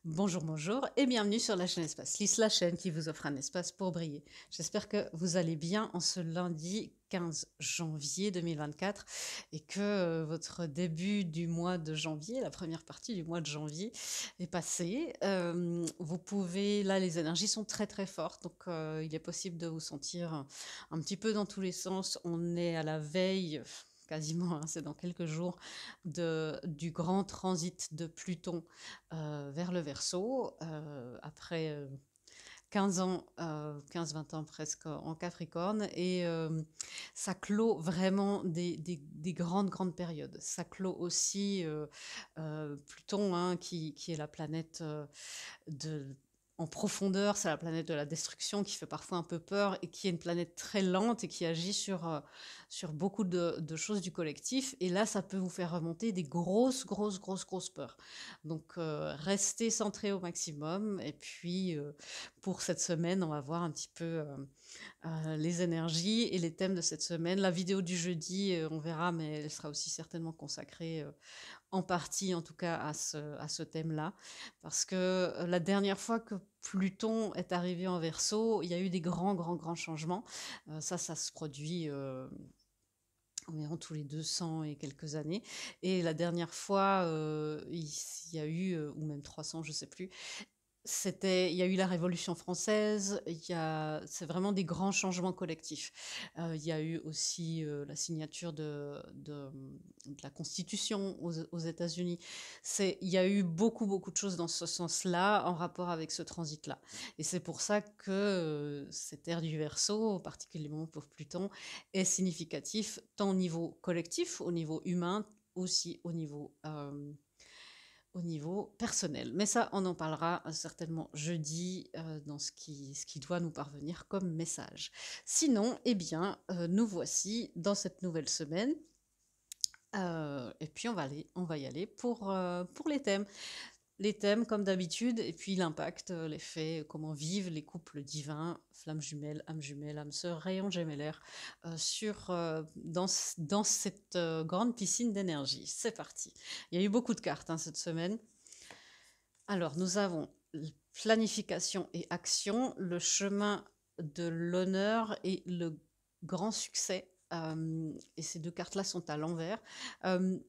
Bonjour, bonjour et bienvenue sur la chaîne Espace Lys, la chaîne qui vous offre un espace pour briller. J'espère que vous allez bien en ce lundi 15 janvier 2024 et que votre début du mois de janvier, la première partie du mois de janvier est passée. Vous pouvez, là les énergies sont très très fortes, donc il est possible de vous sentir un petit peu dans tous les sens. On est à la veille, quasiment, hein, c'est dans quelques jours, du grand transit de Pluton vers le Verseau, après 15 ans, 15-20 ans presque en Capricorne, et ça clôt vraiment des grandes, grandes périodes. Ça clôt aussi Pluton, hein, qui est la planète de, en profondeur, c'est la planète de la destruction qui fait parfois un peu peur et qui est une planète très lente et qui agit sur beaucoup de choses du collectif. Et là, ça peut vous faire remonter des grosses, grosses, grosses, grosses peurs. Donc, restez centré au maximum. Et puis, pour cette semaine, on va voir un petit peu les énergies et les thèmes de cette semaine. La vidéo du jeudi, on verra, mais elle sera aussi certainement consacrée en partie, en tout cas, à ce thème-là. Parce que la dernière fois que Pluton est arrivé en Verseau, il y a eu des grands, grands, grands changements. Ça se produit environ tous les 200 et quelques années. Et la dernière fois, il y a eu, ou même 300, je ne sais plus, il y a eu la Révolution française, c'est vraiment des grands changements collectifs. Il y a eu aussi la signature de la Constitution aux États-Unis. Il y a eu beaucoup, beaucoup de choses dans ce sens-là, en rapport avec ce transit-là. Et c'est pour ça que cette ère du Verseau, particulièrement pour Pluton, est significatif tant au niveau collectif, au niveau humain, aussi au niveau personnel. Mais ça, on en parlera certainement jeudi dans ce qui doit nous parvenir comme message. Sinon, eh bien, nous voici dans cette nouvelle semaine. Et puis, on va y aller pour les thèmes. Les thèmes, comme d'habitude, et puis l'impact, l'effet, comment vivent les couples divins, flammes jumelles, âmes sœurs, rayons gémellaires, dans cette grande piscine d'énergie. C'est parti. Il y a eu beaucoup de cartes hein, cette semaine. Alors, nous avons planification et action, le chemin de l'honneur et le grand succès. Et ces deux cartes-là sont à l'envers. Euh,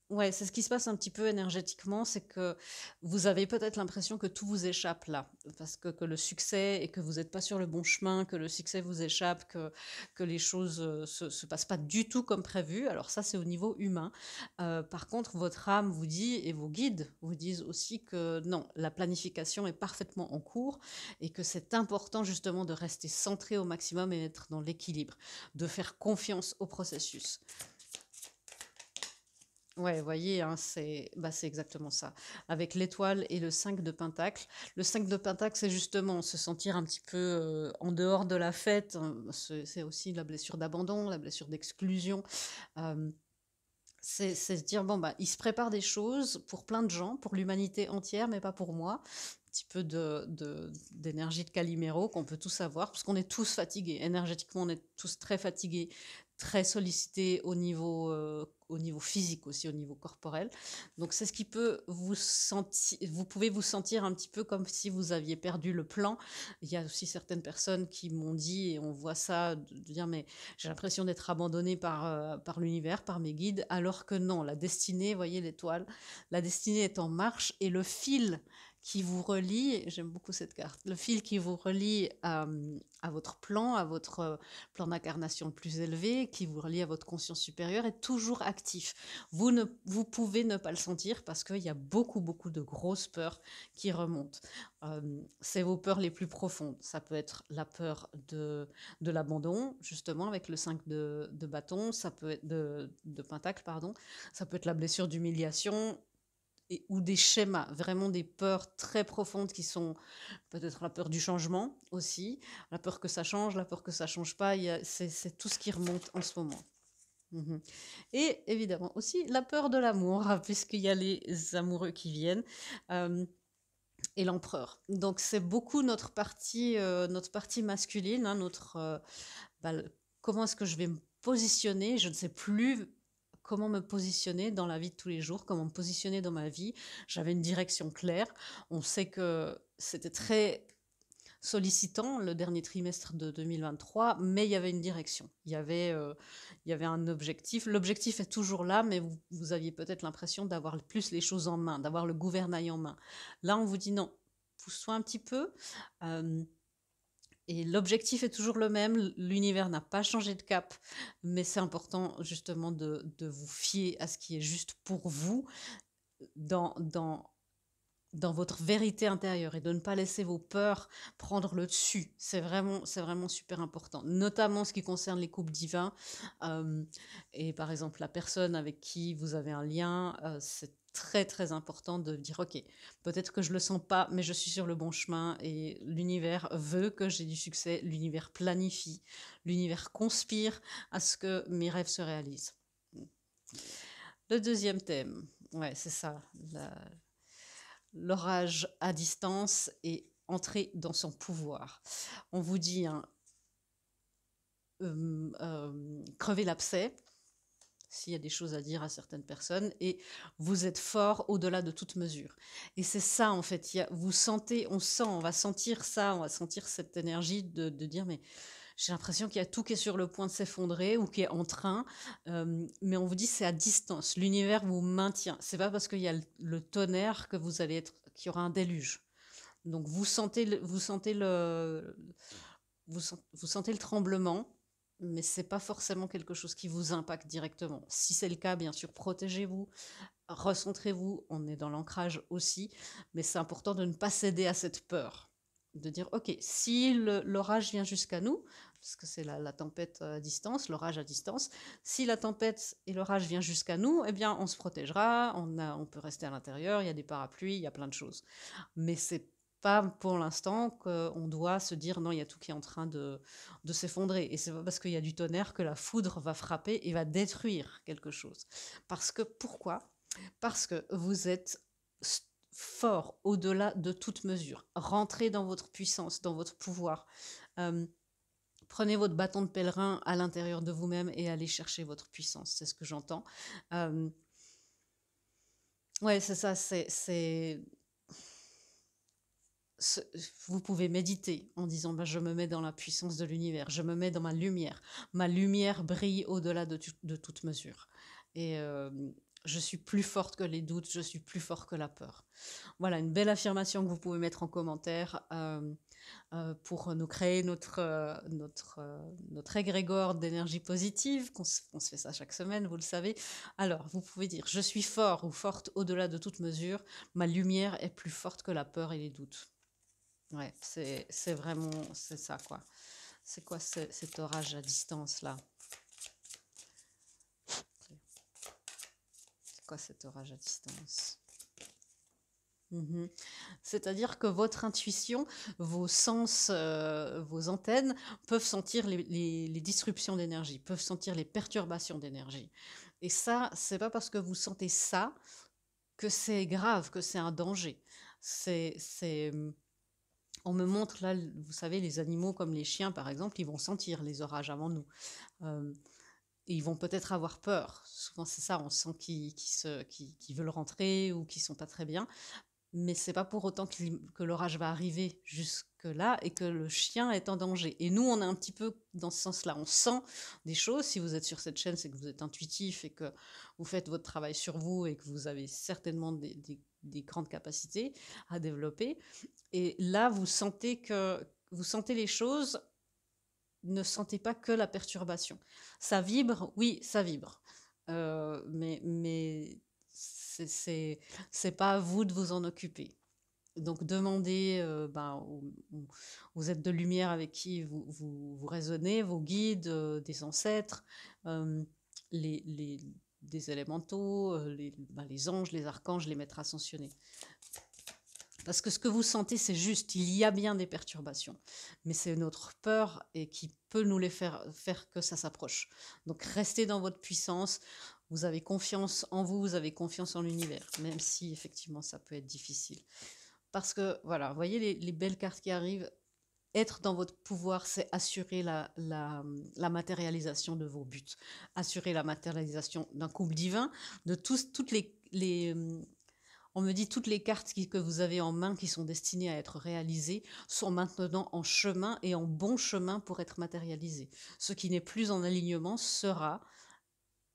Ouais, c'est ce qui se passe un petit peu énergétiquement, c'est que vous avez peut-être l'impression que tout vous échappe là, parce que le succès et que vous n'êtes pas sur le bon chemin, que le succès vous échappe, que les choses se passent pas du tout comme prévu. Alors ça, c'est au niveau humain. Par contre, votre âme vous dit, et vos guides vous disent aussi que non, la planification est parfaitement en cours et que c'est important justement de rester centré au maximum et d'être dans l'équilibre, de faire confiance au processus. Ouais, vous voyez, hein, c'est exactement ça. Avec l'étoile et le 5 de Pentacle. Le 5 de Pentacle, c'est justement se sentir un petit peu en dehors de la fête, hein. C'est aussi la blessure d'abandon, la blessure d'exclusion. Euh, c'est se dire, bon, bah, il se prépare des choses pour plein de gens, pour l'humanité entière, mais pas pour moi. Un petit peu d'énergie de Calimero qu'on peut tous avoir, parce qu'on est tous fatigués. Énergétiquement, on est tous très fatigués, très sollicités au niveau physique aussi, au niveau corporel. Donc c'est ce qui peut vous sentir, vous pouvez vous sentir un petit peu comme si vous aviez perdu le plan. Il y a aussi certaines personnes qui m'ont dit, et on voit ça, de dire, mais j'ai l'impression d'être abandonnée par l'univers, par mes guides, alors que non, la destinée, voyez l'étoile, la destinée est en marche et le fil qui vous relie, j'aime beaucoup cette carte, le fil qui vous relie à votre plan, à votre plan d'incarnation le plus élevé, qui vous relie à votre conscience supérieure, est toujours actif. Vous pouvez ne pas le sentir parce qu'il y a beaucoup, beaucoup de grosses peurs qui remontent. C'est vos peurs les plus profondes. Ça peut être la peur de l'abandon, justement, avec le 5 de bâton, ça peut être de pentacle, pardon, ça peut être la blessure d'humiliation, ou des schémas, vraiment des peurs très profondes qui sont peut-être la peur du changement aussi, la peur que ça change, la peur que ça change pas, c'est tout ce qui remonte en ce moment. Mhm. Et évidemment aussi la peur de l'amour, puisqu'il y a les amoureux qui viennent. Euh, et l'empereur. Donc c'est beaucoup notre partie masculine, hein, bah, comment est-ce que je vais me positionner? Je ne sais plus comment me positionner dans la vie de tous les jours, comment me positionner dans ma vie. J'avais une direction claire. On sait que c'était très sollicitant le dernier trimestre de 2023, mais il y avait une direction. Il y avait un objectif. L'objectif est toujours là, mais vous aviez peut-être l'impression d'avoir plus les choses en main, d'avoir le gouvernail en main. Là, on vous dit non, pousse-toi un petit peu. euh, et l'objectif est toujours le même, l'univers n'a pas changé de cap, mais c'est important justement de vous fier à ce qui est juste pour vous dans, dans, dans votre vérité intérieure et de ne pas laisser vos peurs prendre le dessus. C'est vraiment super important, notamment ce qui concerne les couples divins. Euh, et par exemple, la personne avec qui vous avez un lien, c'est très très important de dire ok, peut-être que je le sens pas, mais je suis sur le bon chemin et l'univers veut que j'ai du succès, l'univers planifie, l'univers conspire à ce que mes rêves se réalisent. Le deuxième thème, ouais, c'est ça, l'orage à distance et entrer dans son pouvoir. On vous dit, hein, crevez l'abcès, s'il y a des choses à dire à certaines personnes, et vous êtes fort au-delà de toute mesure. Et c'est ça, en fait, vous sentez, on va sentir ça, on va sentir cette énergie de dire, mais j'ai l'impression qu'il y a tout qui est sur le point de s'effondrer ou qui est en train, mais on vous dit c'est à distance. L'univers vous maintient. C'est pas parce qu'il y a le tonnerre que vous allez être, qu'il y aura un déluge. Donc vous sentez le tremblement, mais c'est pas forcément quelque chose qui vous impacte directement. Si c'est le cas, bien sûr, protégez-vous, recentrez-vous. On est dans l'ancrage aussi, mais c'est important de ne pas céder à cette peur, de dire ok, si l'orage vient jusqu'à nous, parce que c'est la tempête à distance, l'orage à distance, si la tempête et l'orage vient jusqu'à nous, eh bien on se protégera, on peut rester à l'intérieur, il y a des parapluies, il y a plein de choses. Mais c'est pas pour l'instant qu'on doit se dire non, il y a tout qui est en train de s'effondrer. Et c'est pas parce qu'il y a du tonnerre que la foudre va frapper et va détruire quelque chose. Parce que pourquoi? Parce que vous êtes fort au-delà de toute mesure. Rentrez dans votre puissance, dans votre pouvoir. Euh, Prenez votre bâton de pèlerin à l'intérieur de vous-même et allez chercher votre puissance. C'est ce que j'entends. Euh, ouais, c'est ça. Vous pouvez méditer en disant bah, je me mets dans la puissance de l'univers, je me mets dans ma lumière brille au-delà de toute mesure et je suis plus forte que les doutes, je suis plus fort que la peur. Voilà une belle affirmation que vous pouvez mettre en commentaire pour nous créer notre égrégore d'énergie positive, on se fait ça chaque semaine, vous le savez. Alors, vous pouvez dire, je suis fort ou forte au-delà de toute mesure, ma lumière est plus forte que la peur et les doutes. Ouais, c'est vraiment, c'est ça, quoi. C'est quoi cet orage à distance, là? C'est quoi cet orage à distance? C'est-à-dire que votre intuition, vos sens, vos antennes peuvent sentir les disruptions d'énergie, peuvent sentir les perturbations d'énergie. Et ça, c'est pas parce que vous sentez ça que c'est grave, que c'est un danger. C'est, on me montre là, vous savez, les animaux comme les chiens, par exemple, ils vont sentir les orages avant nous. Euh, et ils vont peut-être avoir peur. Souvent, c'est ça, on sent qu'ils veulent rentrer ou qu'ils sont pas très bien. Mais c'est pas pour autant que l'orage va arriver jusque-là et que le chien est en danger. Et nous, on est un petit peu dans ce sens-là. On sent des choses. Si vous êtes sur cette chaîne, c'est que vous êtes intuitif et que vous faites votre travail sur vous et que vous avez certainement des grandes capacités à développer. Et là, vous sentez les choses, ne sentez pas que la perturbation. Ça vibre, oui, ça vibre. Mais c'est pas à vous de vous en occuper. Donc demandez aux êtres de lumière avec qui vous raisonnez, vos guides, des ancêtres, euh, les, des élémentaux, les anges, les archanges, les maîtres ascensionnés. Parce que ce que vous sentez, c'est juste, il y a bien des perturbations, mais c'est notre peur et qui peut nous les faire que ça s'approche. Donc restez dans votre puissance, vous avez confiance en vous, vous avez confiance en l'univers, même si effectivement ça peut être difficile. Parce que voilà, vous voyez les belles cartes qui arrivent, être dans votre pouvoir, c'est assurer la matérialisation de vos buts, assurer la matérialisation d'un couple divin, de toutes on me dit toutes les cartes que vous avez en main qui sont destinées à être réalisées sont maintenant en chemin et en bon chemin pour être matérialisées. Ce qui n'est plus en alignement sera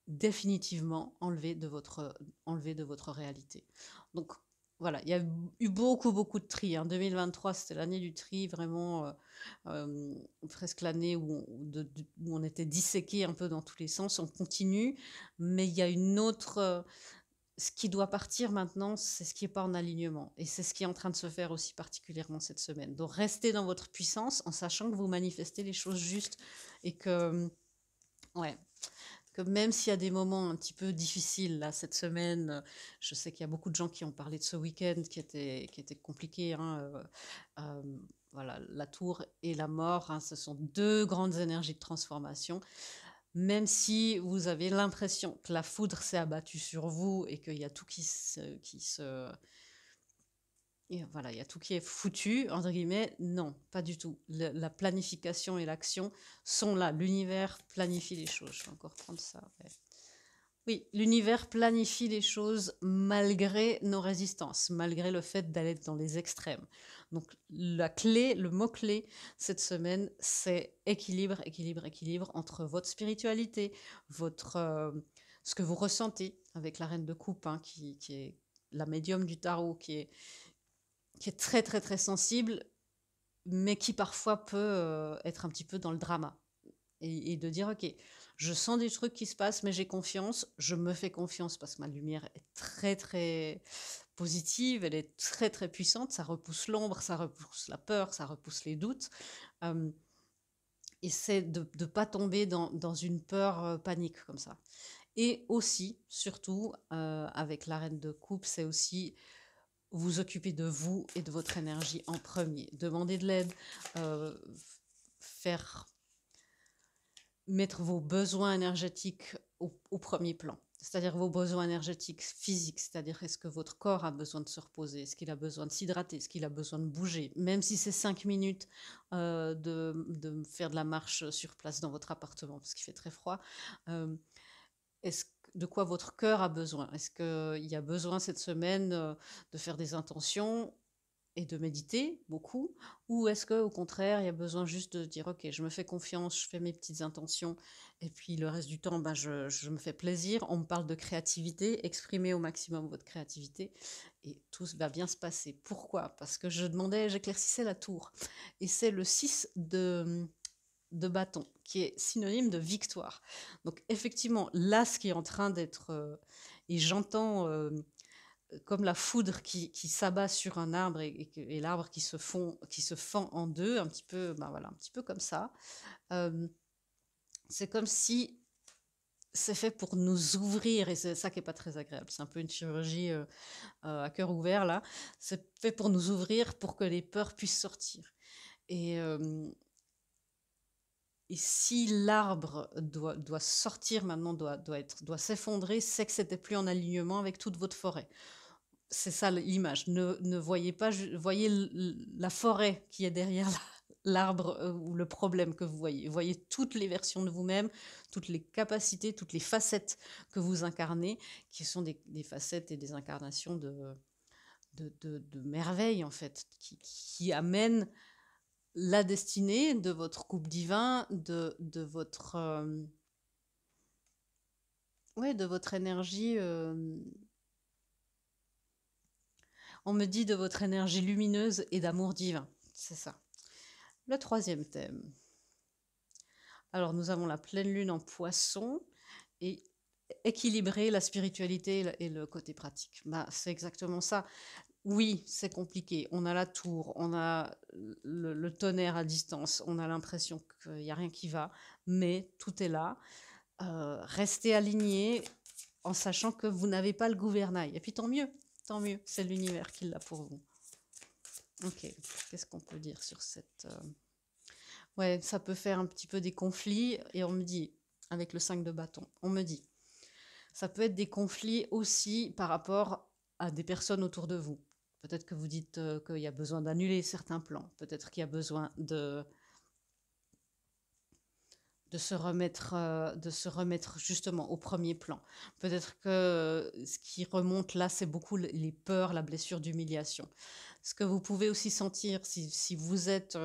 définitivement enlevé de votre réalité. Donc voilà, il y a eu beaucoup, beaucoup de tri. 2023, c'était l'année du tri, vraiment presque l'année où on était disséqué un peu dans tous les sens. On continue, mais il y a une autre... ce qui doit partir maintenant, c'est ce qui n'est pas en alignement. Et c'est ce qui est en train de se faire aussi particulièrement cette semaine. Donc restez dans votre puissance en sachant que vous manifestez les choses justes et que... Ouais, que même s'il y a des moments un petit peu difficiles là cette semaine, je sais qu'il y a beaucoup de gens qui ont parlé de ce week-end qui était compliqué. Euh, voilà, la tour et la mort, ce sont deux grandes énergies de transformation. Même si vous avez l'impression que la foudre s'est abattue sur vous et qu'il y a tout et voilà, il y a tout qui est foutu, entre guillemets, non, pas du tout. La planification et l'action sont là. L'univers planifie les choses. Je vais encore prendre ça. Ouais. Oui, l'univers planifie les choses malgré nos résistances, malgré le fait d'aller dans les extrêmes. Donc la clé, le mot-clé cette semaine, c'est équilibre, équilibre, équilibre entre votre spiritualité, ce que vous ressentez avec la reine de coupe, qui est la médium du tarot, qui est très très très sensible, mais qui parfois peut être un petit peu dans le drama. Et de dire, ok, je sens des trucs qui se passent, mais j'ai confiance, je me fais confiance parce que ma lumière est très très positive, elle est très très puissante, ça repousse l'ombre, ça repousse la peur, ça repousse les doutes. Euh, et c'est de ne pas tomber dans une peur panique comme ça. Et aussi, surtout, avec la reine de coupe, c'est aussi vous occuper de vous et de votre énergie en premier. Demander de l'aide, euh, faire mettre vos besoins énergétiques au premier plan. C'est-à-dire vos besoins énergétiques physiques, c'est-à-dire est-ce que votre corps a besoin de se reposer, est-ce qu'il a besoin de s'hydrater, est-ce qu'il a besoin de bouger, même si c'est 5 minutes de faire de la marche sur place dans votre appartement, parce qu'il fait très froid. Est-ce de quoi votre cœur a besoin? Est-ce qu'il y a besoin cette semaine de faire des intentions et de méditer beaucoup, ou est-ce que au contraire il y a besoin juste de dire ok, je me fais confiance, je fais mes petites intentions et puis le reste du temps je me fais plaisir. On me parle de créativité, exprimez au maximum votre créativité et tout va bien se passer. Pourquoi? Parce que j'éclaircissais la tour et c'est le 6 de bâton qui est synonyme de victoire. Donc effectivement là ce qui est en train d'être et j'entends comme la foudre qui s'abat sur un arbre et l'arbre qui se fend en deux, un petit peu, ben voilà, un petit peu comme ça. C'est comme si c'est fait pour nous ouvrir et c'est ça qui est pas très agréable. C'est un peu une chirurgie à cœur ouvert là. C'est fait pour nous ouvrir pour que les peurs puissent sortir. Et, euh, et si l'arbre doit sortir maintenant, doit s'effondrer, c'est que c'était plus en alignement avec toute votre forêt. C'est ça l'image. Ne voyez pas, voyez la forêt qui est derrière l'arbre ou le problème que vous voyez. Voyez toutes les versions de vous-même, toutes les capacités, toutes les facettes que vous incarnez, qui sont des facettes et des incarnations de merveilles, en fait, qui amènent la destinée de votre couple divin, de votre, ouais, de votre énergie. On me dit de votre énergie lumineuse et d'amour divin. C'est ça. Le troisième thème. Alors, nous avons la pleine lune en poisson et équilibrer la spiritualité et le côté pratique. Bah, c'est exactement ça. Oui, c'est compliqué. On a la tour, on a le tonnerre à distance, on a l'impression qu'il n'y a rien qui va, mais tout est là. Restez aligné en sachant que vous n'avez pas le gouvernail. Et puis tant mieux, c'est l'univers qui l'a pour vous. Ok, qu'est-ce qu'on peut dire sur cette... Ouais, ça peut faire un petit peu des conflits, et on me dit, avec le 5 de bâton, on me dit, ça peut être des conflits aussi par rapport à des personnes autour de vous. Peut-être que vous dites qu'il y a besoin d'annuler certains plans. Peut-être qu'il y a besoin de se remettre justement au premier plan. Peut-être que ce qui remonte là, c'est beaucoup les peurs, la blessure d'humiliation. Ce que vous pouvez aussi sentir, si vous êtes,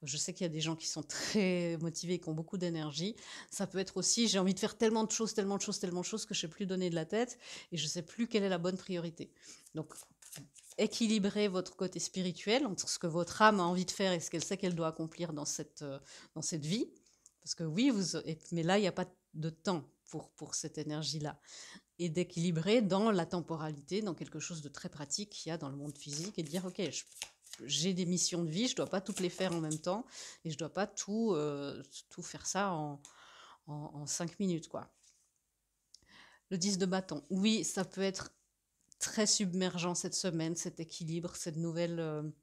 je sais qu'il y a des gens qui sont très motivés, qui ont beaucoup d'énergie, ça peut être aussi, j'ai envie de faire tellement de choses, tellement de choses, tellement de choses que je ne sais plus donner de la tête et je ne sais plus quelle est la bonne priorité. Donc, équilibrez votre côté spirituel entre ce que votre âme a envie de faire et ce qu'elle sait qu'elle doit accomplir dans cette vie. Parce que oui, mais là, il n'y a pas de temps pour cette énergie-là. Et d'équilibrer dans la temporalité, dans quelque chose de très pratique qu'il y a dans le monde physique, et de dire, OK, j'ai des missions de vie, je ne dois pas toutes les faire en même temps, et je ne dois pas tout faire ça en 5 minutes, quoi. Le 10 de bâton, oui, ça peut être très submergent cette semaine, cet équilibre, cette nouvelle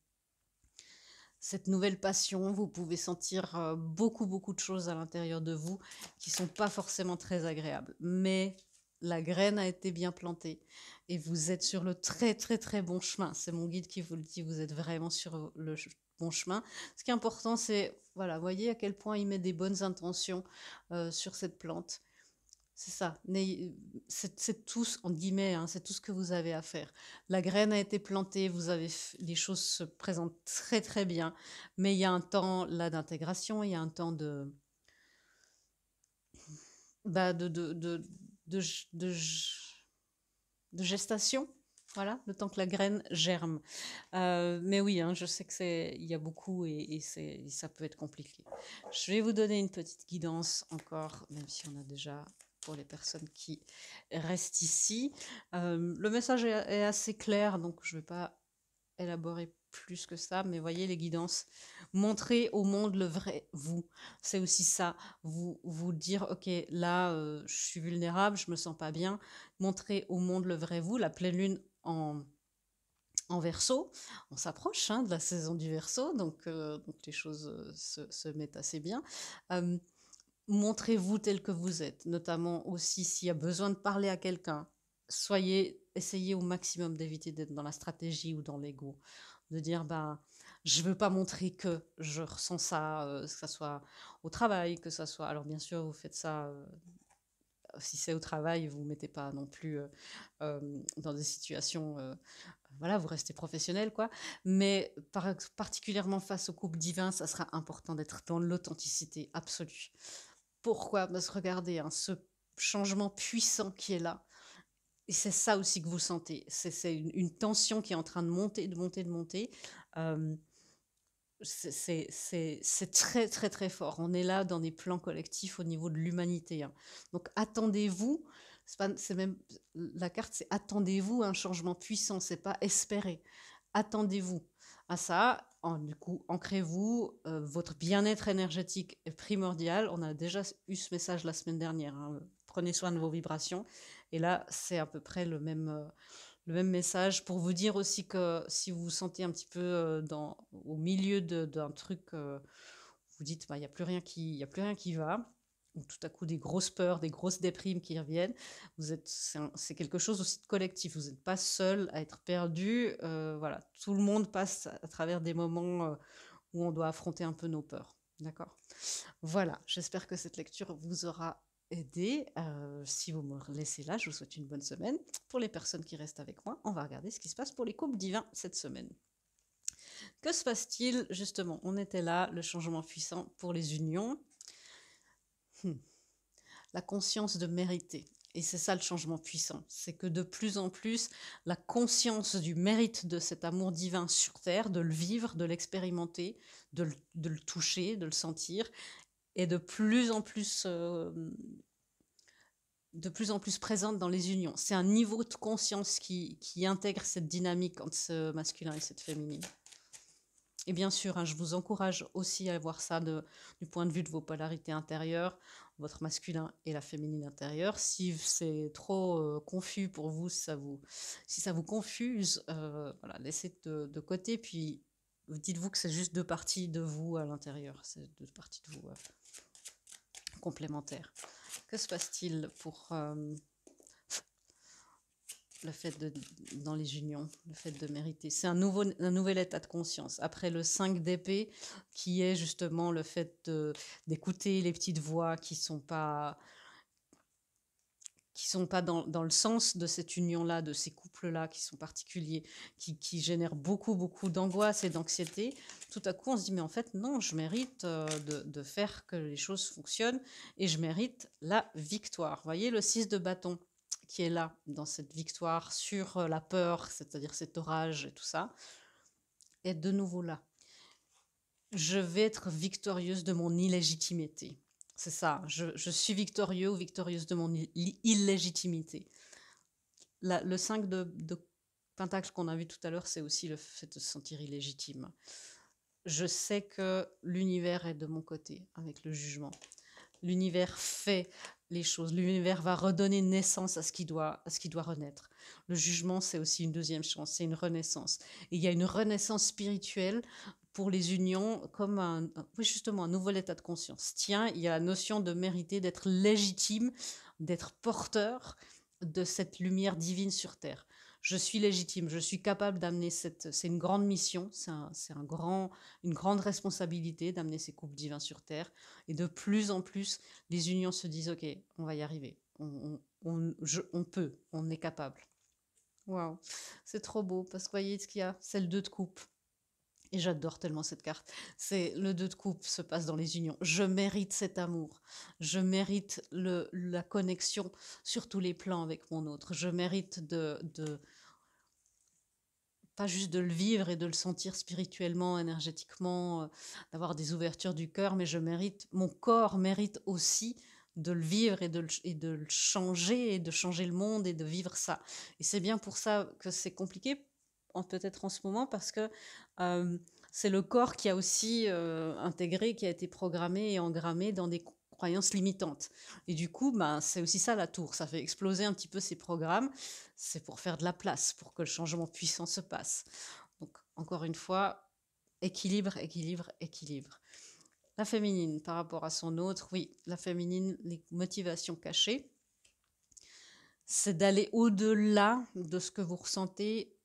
passion. Vous pouvez sentir beaucoup, beaucoup de choses à l'intérieur de vous qui ne sont pas forcément très agréables. Mais la graine a été bien plantée et vous êtes sur le très, très, très bon chemin. C'est mon guide qui vous le dit, vous êtes vraiment sur le bon chemin. Ce qui est important, c'est, voilà, voyez à quel point il met des bonnes intentions sur cette plante. C'est ça. C'est tout, en guillemets, hein, c'est tout ce que vous avez à faire. La graine a été plantée, les choses se présentent très très bien, mais il y a un temps là d'intégration, il y a un temps bah, de gestation. Voilà, le temps que la graine germe. Mais oui, hein, je sais il y a beaucoup et ça peut être compliqué. Je vais vous donner une petite guidance encore, même si on a déjà pour les personnes qui restent ici. Le message est assez clair, donc je ne vais pas élaborer plus que ça, mais voyez les guidances. Montrer au monde le vrai vous. C'est aussi ça. Vous dire, ok, là, je suis vulnérable, je me sens pas bien. Montrer au monde le vrai vous. La pleine lune en Verseau, on s'approche de la saison du Verseau, donc les choses se mettent assez bien. Montrez-vous tel que vous êtes, notamment aussi s'il y a besoin de parler à quelqu'un. Essayez au maximum d'éviter d'être dans la stratégie ou dans l'ego, de dire je veux pas montrer que je ressens ça, que ça soit au travail, que ça soit. Alors bien sûr, vous faites ça. Si c'est au travail, vous ne mettez pas non plus dans des situations voilà, vous restez professionnel, quoi. Mais particulièrement face au couple divin, ça sera important d'être dans l'authenticité absolue. Pourquoi? Parce que regardez, hein, ce changement puissant qui est là, et c'est ça aussi que vous sentez. C'est une tension qui est en train de monter, de monter, de monter. Euh, c'est très, très, très fort. On est là dans des plans collectifs au niveau de l'humanité, hein. Donc attendez-vous, c'est même la carte, c'est attendez-vous à un changement puissant, c'est pas espérer. Attendez-vous à ça. Du coup, ancrez-vous. Votre bien-être énergétique est primordial. On a déjà eu ce message la semaine dernière, hein. Prenez soin de vos vibrations. Et là, c'est à peu près le même message pour vous dire aussi que si vous vous sentez un petit peu au milieu d'un truc, vous dites il n'y a plus rien y a plus rien qui va, ou tout à coup des grosses peurs, des grosses déprimes qui reviennent, c'est quelque chose aussi de collectif. Vous n'êtes pas seul à être perdu. Voilà, tout le monde passe à travers des moments où on doit affronter un peu nos peurs. D'accord. Voilà, j'espère que cette lecture vous aura aidé. Si vous me laissez là, je vous souhaite une bonne semaine. Pour les personnes qui restent avec moi, on va regarder ce qui se passe pour les couples divins cette semaine. Que se passe-t-il? Justement, on était là, le changement puissant pour les unions. La conscience de mériter. Et c'est ça le changement puissant, c'est que de plus en plus, la conscience du mérite de cet amour divin sur Terre, de le vivre, de l'expérimenter, de le toucher, de le sentir, est de plus en plus présente dans les unions. C'est un niveau de conscience qui intègre cette dynamique entre ce masculin et cette féminine. Et bien sûr, hein, je vous encourage aussi à voir ça du point de vue de vos polarités intérieures, votre masculin et la féminine intérieure. Si c'est trop confus pour vous, si ça vous confuse, voilà, laissez de côté, puis dites-vous que c'est juste deux parties de vous à l'intérieur, c'est deux parties de vous complémentaires. Que se passe-t-il pour le fait de, dans les unions, le fait de mériter. C'est un nouvel état de conscience. Après le 5 d'épée, qui est justement le fait d'écouter les petites voix qui sont pas dans le sens de cette union-là, de ces couples-là qui sont particuliers, qui génèrent beaucoup, beaucoup d'angoisse et d'anxiété. Tout à coup, on se dit, mais en fait, non, je mérite de faire que les choses fonctionnent et je mérite la victoire. Vous voyez, le 6 de bâton qui est là, dans cette victoire sur la peur, c'est-à-dire cet orage et tout ça, est de nouveau là. Je vais être victorieuse de mon illégitimité. C'est ça, je suis victorieux ou victorieuse de mon illégitimité. Le 5 de Pentacle qu'on a vu tout à l'heure, c'est aussi le fait de se sentir illégitime. Je sais que l'univers est de mon côté avec le jugement. L'univers fait les choses. L'univers va redonner naissance à ce qui doit renaître. Le jugement, c'est aussi une deuxième chance, c'est une renaissance. Et il y a une renaissance spirituelle pour les unions comme justement un nouvel état de conscience. Tiens, il y a la notion de mériter, d'être légitime, d'être porteur de cette lumière divine sur Terre. Je suis légitime, je suis capable d'amener c'est une grande mission, une grande responsabilité d'amener ces couples divins sur Terre. Et de plus en plus, les unions se disent, ok, on va y arriver, on peut, on est capable. Waouh, c'est trop beau, parce que voyez ce qu'il y a, c'est le 2 de coupe. Et j'adore tellement cette carte. C'est le 2 de coupe se passe dans les unions. Je mérite cet amour. Je mérite la connexion sur tous les plans avec mon autre. Je mérite pas juste de le vivre et de le sentir spirituellement, énergétiquement, d'avoir des ouvertures du cœur, mais mon corps mérite aussi de le vivre et de le changer, et de changer le monde et de vivre ça. Et c'est bien pour ça que c'est compliqué, peut-être en ce moment, parce que c'est le corps qui a aussi intégré, qui a été programmé et engrammé dans des croyances limitantes. Et du coup, c'est aussi ça la tour, ça fait exploser un petit peu ces programmes, c'est pour faire de la place, pour que le changement puissant se passe. Donc, encore une fois, équilibre, équilibre, équilibre. La féminine par rapport à son autre, oui, la féminine, les motivations cachées, c'est d'aller au-delà de ce que vous ressentez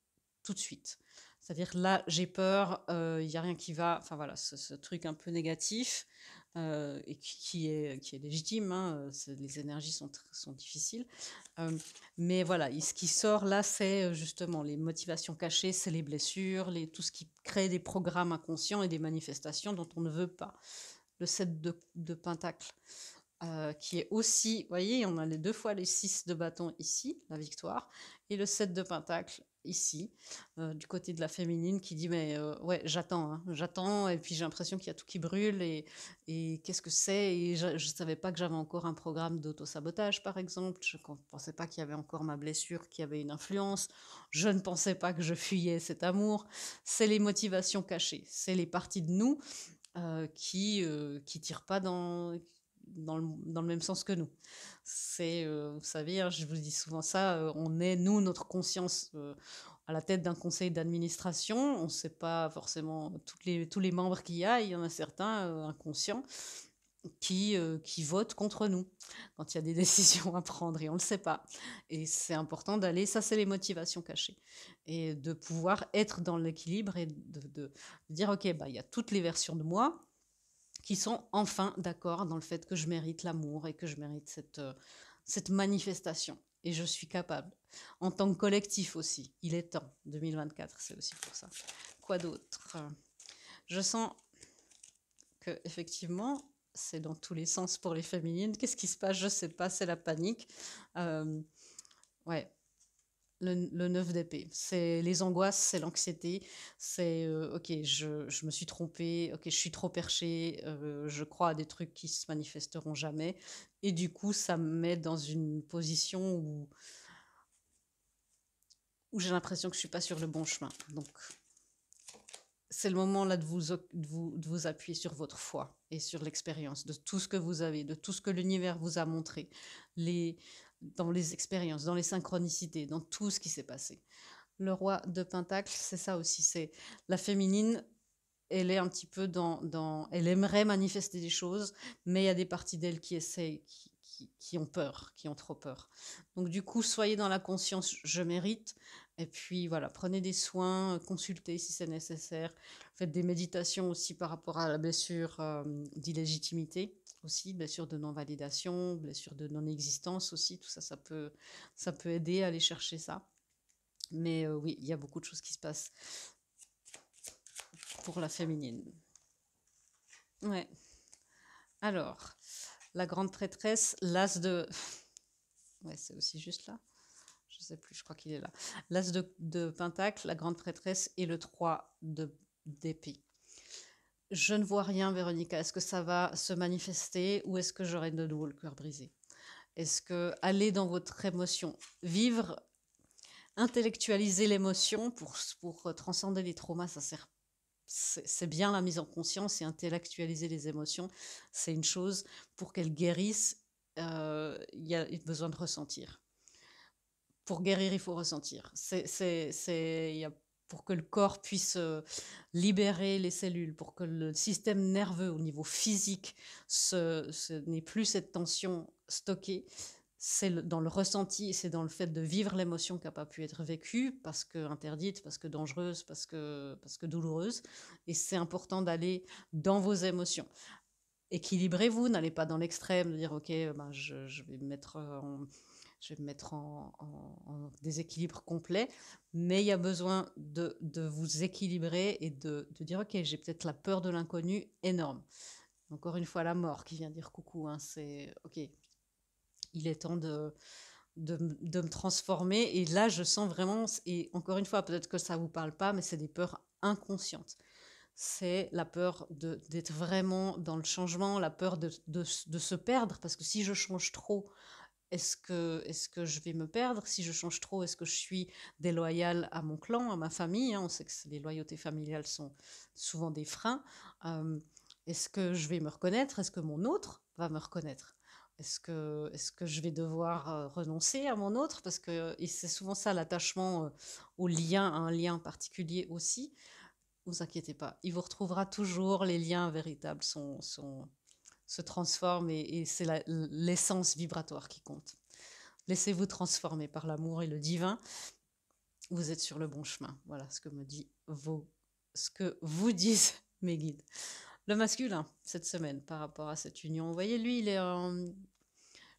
tout de suite. C'est-à-dire là, j'ai peur, il n'y a rien qui va, enfin voilà, ce truc un peu négatif, et qui est légitime, hein, les énergies sont difficiles. Mais voilà, ce qui sort là, c'est justement les motivations cachées, c'est les blessures, tout ce qui crée des programmes inconscients et des manifestations dont on ne veut pas. Le 7 de Pentacle, qui est aussi, vous voyez, on a les 2 fois les 6 de bâton ici, la victoire, et le 7 de Pentacle ici, du côté de la féminine, qui dit, mais ouais, j'attends, et puis j'ai l'impression qu'il y a tout qui brûle, et qu'est-ce que c'est? Et je ne savais pas que j'avais encore un programme d'auto-sabotage, par exemple, je ne pensais pas qu'il y avait encore ma blessure qui avait une influence, je ne pensais pas que je fuyais cet amour. C'est les motivations cachées, c'est les parties de nous qui tirent pas dans le même sens que nous. Vous savez, hein, je vous dis souvent ça, on est, nous, notre conscience à la tête d'un conseil d'administration, on ne sait pas forcément tous les membres qu'il y a, il y en a certains inconscients qui votent contre nous quand il y a des décisions à prendre et on ne le sait pas. Et c'est important d'aller, ça c'est les motivations cachées, et de pouvoir être dans l'équilibre et de dire, ok, il y a toutes les versions de moi qui sont enfin d'accord dans le fait que je mérite l'amour et que je mérite cette manifestation. Et je suis capable. En tant que collectif aussi, il est temps. 2024, c'est aussi pour ça. Quoi d'autre? Je sens que effectivement, c'est dans tous les sens pour les féminines. Qu'est-ce qui se passe? Je ne sais pas, c'est la panique. Ouais, le 9 d'épée, c'est les angoisses, c'est l'anxiété, c'est ok, je me suis trompée, ok, je suis trop perchée, je crois à des trucs qui se manifesteront jamais, et du coup, ça me met dans une position où j'ai l'impression que je suis pas sur le bon chemin. Donc, c'est le moment là de vous appuyer sur votre foi et sur l'expérience, de tout ce que vous avez, de tout ce que l'univers vous a montré, dans les expériences, dans les synchronicités, dans tout ce qui s'est passé. Le roi de Pentacle, c'est ça aussi, c'est la féminine, elle est un petit peu elle aimerait manifester des choses, mais il y a des parties d'elle qui qui ont peur, qui ont trop peur. Donc du coup, soyez dans la conscience, je mérite. Et puis voilà, prenez des soins, consultez si c'est nécessaire. Faites des méditations aussi par rapport à la blessure d'illégitimité, aussi, blessure de non-validation, blessure de non-existence aussi. Tout ça, ça peut aider à aller chercher ça. Mais oui, il y a beaucoup de choses qui se passent pour la féminine. Ouais. Alors, la grande prêtresse, l'as de... Ouais, c'est aussi juste là. Je sais plus, je crois qu'il est là. L'as de Pentacle, la grande prêtresse et le 3 d'épée. Je ne vois rien, Véronica. Est-ce que ça va se manifester ou est-ce que j'aurai de nouveau le cœur brisé? Est-ce que aller dans votre émotion, vivre, intellectualiser l'émotion pour transcender les traumas, ça sert. C'est bien la mise en conscience et intellectualiser les émotions, c'est une chose. Pour qu'elles guérissent, il y a besoin de ressentir. Pour guérir, il faut ressentir. Pour que le corps puisse libérer les cellules, pour que le système nerveux au niveau physique n'ait plus cette tension stockée, c'est dans le ressenti, c'est dans le fait de vivre l'émotion qui n'a pas pu être vécue, parce que interdite, parce que dangereuse, parce que douloureuse. Et c'est important d'aller dans vos émotions. Équilibrez-vous, n'allez pas dans l'extrême, de dire ok, ben je vais me mettre en déséquilibre complet, mais il y a besoin de vous équilibrer et de dire ok, j'ai peut-être la peur de l'inconnu énorme. Encore une fois, la mort qui vient dire coucou, hein, c'est ok, il est temps de me transformer. Et là, je sens vraiment, et encore une fois, peut-être que ça ne vous parle pas, mais c'est des peurs inconscientes. C'est la peur d'être vraiment dans le changement, la peur de se perdre, parce que si je change trop, est-ce que je vais me perdre? Si je change trop, est-ce que je suis déloyale à mon clan, à ma famille? On sait que les loyautés familiales sont souvent des freins. Est-ce que je vais me reconnaître? Est-ce que mon autre va me reconnaître? Est-ce que je vais devoir renoncer à mon autre? Parce que, et c'est souvent ça l'attachement au lien, à un lien particulier aussi. Vous inquiétez pas, il vous retrouvera toujours, les liens véritables se transforment et c'est l'essence vibratoire qui compte. Laissez-vous transformer par l'amour et le divin. Vous êtes sur le bon chemin. Voilà ce que vous disent mes guides. Le masculin, cette semaine, par rapport à cette union. Vous voyez, lui, il est en...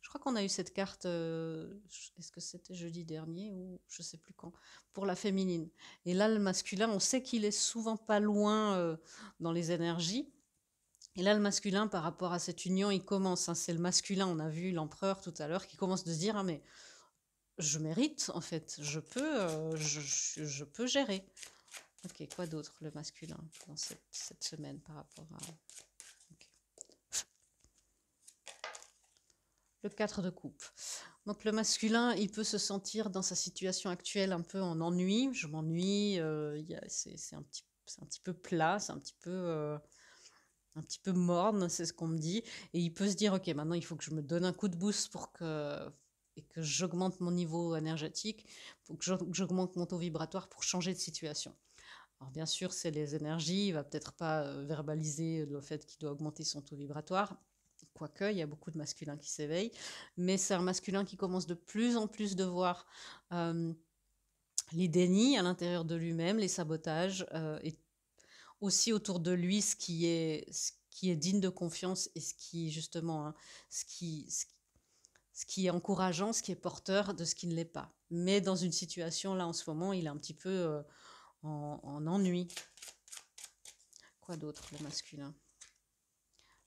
Je crois qu'on a eu cette carte, est-ce que c'était jeudi dernier ou je ne sais plus quand, pour la féminine. Et là, le masculin, on sait qu'il est souvent pas loin dans les énergies. Et là, le masculin, par rapport à cette union, il commence. Hein, c'est le masculin, on a vu l'empereur tout à l'heure, qui commence de se dire, ah mais je mérite, en fait, je peux gérer. Ok, quoi d'autre, le masculin, dans cette semaine par rapport à... Okay. Le 4 de coupe. Donc le masculin, il peut se sentir dans sa situation actuelle un peu en ennui. Je m'ennuie, c'est un petit peu plat, c'est un petit peu morne, c'est ce qu'on me dit. Et il peut se dire, ok, maintenant il faut que je me donne un coup de boost et que j'augmente mon niveau énergétique, pour que j'augmente mon taux vibratoire pour changer de situation. Alors bien sûr, c'est les énergies, il va peut-être pas verbaliser le fait qu'il doit augmenter son taux vibratoire, quoique il y a beaucoup de masculins qui s'éveillent, mais c'est un masculin qui commence de plus en plus de voir les dénis à l'intérieur de lui-même, les sabotages, et aussi autour de lui ce qui est digne de confiance et ce qui justement, hein, ce qui est encourageant, ce qui est porteur de ce qui ne l'est pas. Mais dans une situation là en ce moment, il est un petit peu en ennui. Quoi d'autre, le masculin?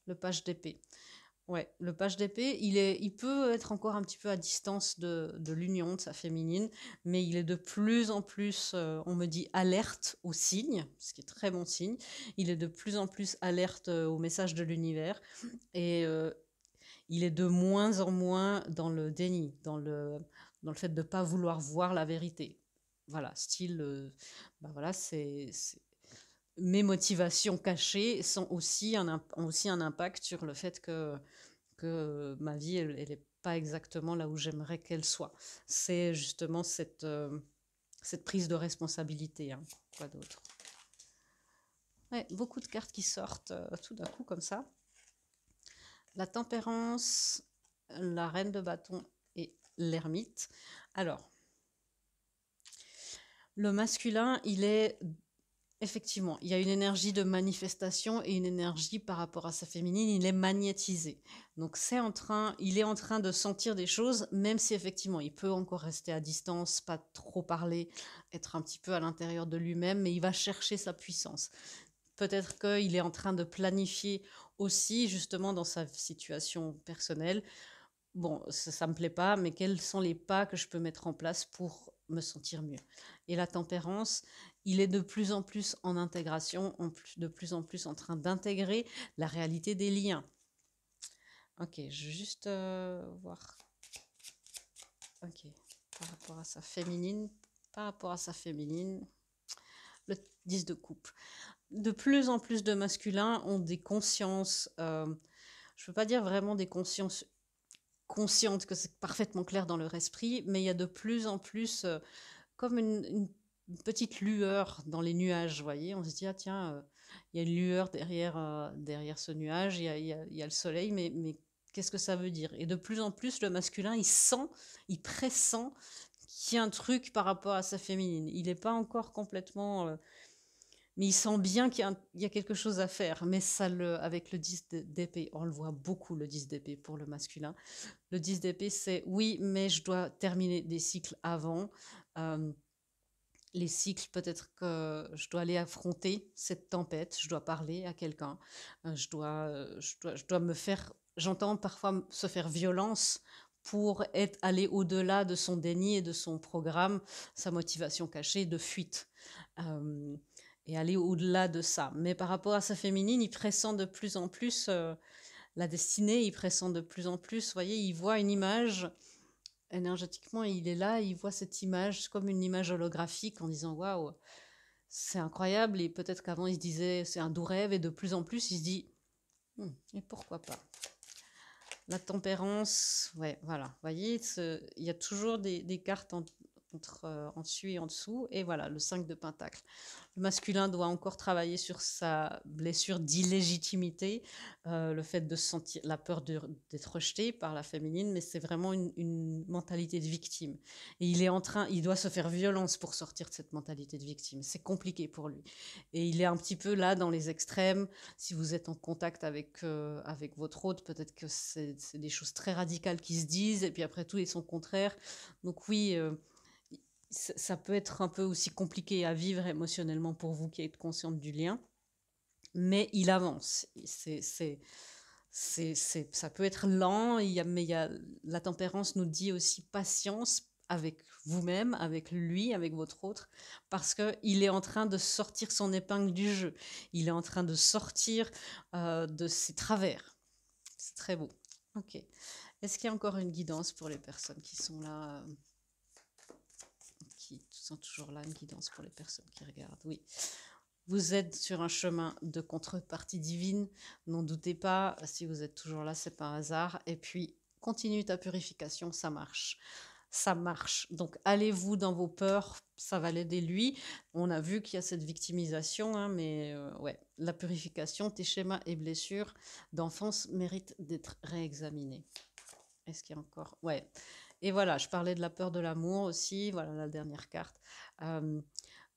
Le page d'épée. Ouais, le page d'épée, il peut être encore un petit peu à distance de l'union de sa féminine, mais il est de plus en plus, on me dit, alerte aux signes, ce qui est très bon signe. Il est de plus en plus alerte aux messages de l'univers et il est de moins en moins dans le déni, dans le fait de ne pas vouloir voir la vérité. Voilà, style, voilà, mes motivations cachées ont aussi un impact sur le fait que ma vie, elle n'est pas exactement là où j'aimerais qu'elle soit. C'est justement cette prise de responsabilité. Hein. Quoi d'autre? Ouais, beaucoup de cartes qui sortent tout d'un coup comme ça. La tempérance, la reine de bâton et l'ermite. Alors, le masculin, il est effectivement, il y a une énergie de manifestation et une énergie par rapport à sa féminine, il est magnétisé. Donc il est en train de sentir des choses, même si effectivement il peut encore rester à distance, pas trop parler, être un petit peu à l'intérieur de lui-même, mais il va chercher sa puissance. Peut-être qu'il est en train de planifier aussi, justement dans sa situation personnelle, bon, ça me plaît pas, mais quels sont les pas que je peux mettre en place pour me sentir mieux? Et la tempérance, il est de plus en plus en intégration, de plus en plus en train d'intégrer la réalité des liens. Ok, je vais juste voir. Ok, par rapport à sa féminine, le 10 de coupe. De plus en plus de masculins ont des consciences, je ne peux pas dire vraiment des consciences conscientes, que c'est parfaitement clair dans leur esprit, mais il y a de plus en plus comme une petite lueur dans les nuages, vous voyez. On se dit, ah tiens, il y a une lueur derrière ce nuage, il y a le soleil, mais qu'est-ce que ça veut dire? Et de plus en plus, le masculin, il pressent qu'il y a un truc par rapport à sa féminine. Il n'est pas encore complètement... mais il sent bien qu'il y a quelque chose à faire. Mais avec le 10 d'épée, on le voit beaucoup, le 10 d'épée pour le masculin. Le 10 d'épée, c'est oui, mais je dois terminer des cycles avant. Euh, les cycles, peut-être que je dois aller affronter cette tempête, je dois parler à quelqu'un, je dois me faire, j'entends parfois se faire violence pour aller au-delà de son déni et de son programme, sa motivation cachée de fuite. Euh, et aller au-delà de ça. Mais par rapport à sa féminine, il pressent de plus en plus la destinée, il pressent de plus en plus, vous voyez, il voit une image énergétiquement, il est là, il voit cette image comme une image holographique en disant waouh, c'est incroyable. Et peut-être qu'avant il se disait c'est un doux rêve, et de plus en plus il se dit et pourquoi pas. La tempérance, ouais, voilà, vous voyez, il y a toujours des cartes en dessus et en dessous, et voilà, le 5 de pentacle. Le masculin doit encore travailler sur sa blessure d'illégitimité, le fait de sentir la peur d'être rejeté par la féminine, mais c'est vraiment une mentalité de victime. Et il doit se faire violence pour sortir de cette mentalité de victime. C'est compliqué pour lui. Et il est un petit peu là dans les extrêmes. Si vous êtes en contact avec votre hôte, peut-être que c'est des choses très radicales qui se disent, et puis après tout, ils sont contraires. Donc oui, ça peut être un peu aussi compliqué à vivre émotionnellement pour vous qui êtes consciente du lien, mais il avance. Ça peut être lent, la tempérance nous dit aussi patience avec vous-même, avec lui, avec votre autre, parce qu'il est en train de sortir son épingle du jeu. Il est en train de sortir de ses travers. C'est très beau. Ok. Est-ce qu'il y a encore une guidance pour les personnes qui sont là qui sont toujours là, une guidance pour les personnes qui regardent? Oui. Vous êtes sur un chemin de contrepartie divine, n'en doutez pas, si vous êtes toujours là, c'est pas un hasard. Et puis, continue ta purification, ça marche. Ça marche. Donc, allez-vous dans vos peurs, ça va l'aider lui. On a vu qu'il y a cette victimisation, hein, mais ouais, la purification, tes schémas et blessures d'enfance méritent d'être réexaminés. Est-ce qu'il y a encore... Ouais. Et voilà, je parlais de la peur de l'amour aussi, voilà la dernière carte.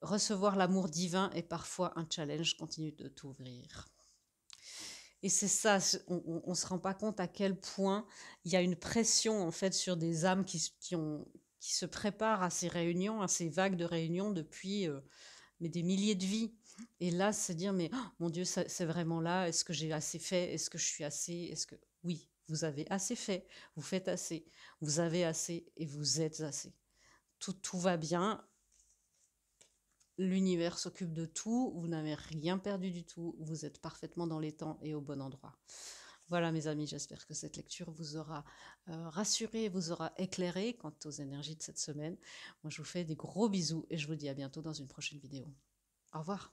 Recevoir l'amour divin est parfois un challenge, continue de t'ouvrir. Et c'est ça, on ne se rend pas compte à quel point il y a une pression en fait sur des âmes qui se préparent à ces réunions, à ces vagues de réunions depuis mais des milliers de vies. Et là, c'est dire, mais oh, mon Dieu, c'est vraiment là, est-ce que j'ai assez fait? Est-ce que je suis assez? Est-ce que... Oui, vous avez assez fait, vous faites assez, vous avez assez et vous êtes assez. Tout va bien, l'univers s'occupe de tout, vous n'avez rien perdu du tout, vous êtes parfaitement dans les temps et au bon endroit. Voilà mes amis, j'espère que cette lecture vous aura rassuré, vous aura éclairé quant aux énergies de cette semaine. Moi je vous fais des gros bisous et je vous dis à bientôt dans une prochaine vidéo. Au revoir.